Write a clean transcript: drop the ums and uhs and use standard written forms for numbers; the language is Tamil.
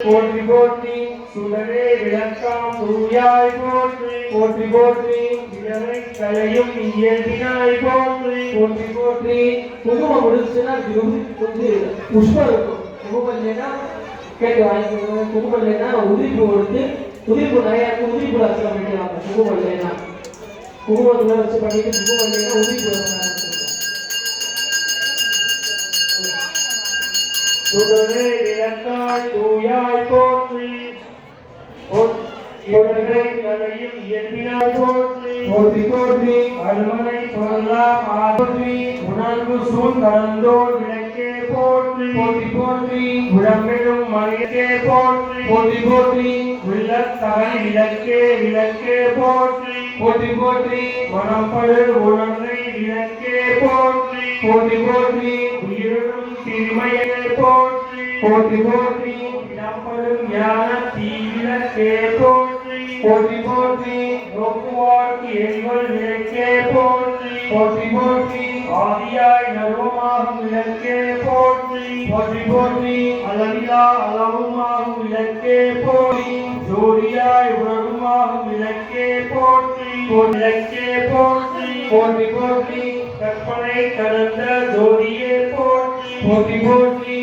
போற்றி போற்றி சுடரே விளக்காம் தூயாய் போற்றி போற்றி போற்றி இதனை கலையும் இயல்பினாய் போற்றி போற்றி போற்றி. குங்குமம் முடிச்சுன்னா கொஞ்சம் புஷ்பம் இருக்கும். குங்குமம் இல்லைன்னா கேட்டு வாங்கிக்கோங்க. குங்குமம் இல்லைன்னா உதிரிப்பு கொடுத்து உதிரிப்பு நிறையா உதிரிப்பு அர்ச்சனை பண்ணிக்கலாம். குங்குமம் இல்லைன்னா குங்குமத்துல வச்சு பண்ணிட்டு குங்குமம் இல்லைன்னா உதிரிப்பு சுடரே விளக்காய் தூயாய் போற்றி கலையும் இயற்பினாய் போற்றி போற்றி போற்றி அருமனை பொருளாம் ஆற்றி உணர்வு சூழ் கலந்தோர் விளக்கே போற்றி போற்றி போற்றி உடம்பெரும் மலையக்கே போற்றி போற்றி போற்றி உள்ளத்தகை விளக்கே விளக்கே போற்றி போற்றி போற்றி மனப்படு உணர்வை விளக்கே போற்றி போற்றி போற்றி உயிரும் தீமையே போற்றி போற்றி போற்றி இடம்படும் ஞான தீவிளக்கே போற்றி போற்றி போற்றி நோக்குவார்க்கு எங்கள் விளக்கே போற்றி போற்றி போற்றி ஆதியாய் நர்வமாகும் விளக்கே போற்றி போற்றி போற்றி அளவிலா அளவுமாகும் விளக்கே போற்றி ஜோதியாய் உலகுமாகும் விளக்கே போற்றி விளக்கே போற்றி போற்றி போற்றி கற்பனை கடந்த ஜோதியே போற்றி போற்றி போற்றி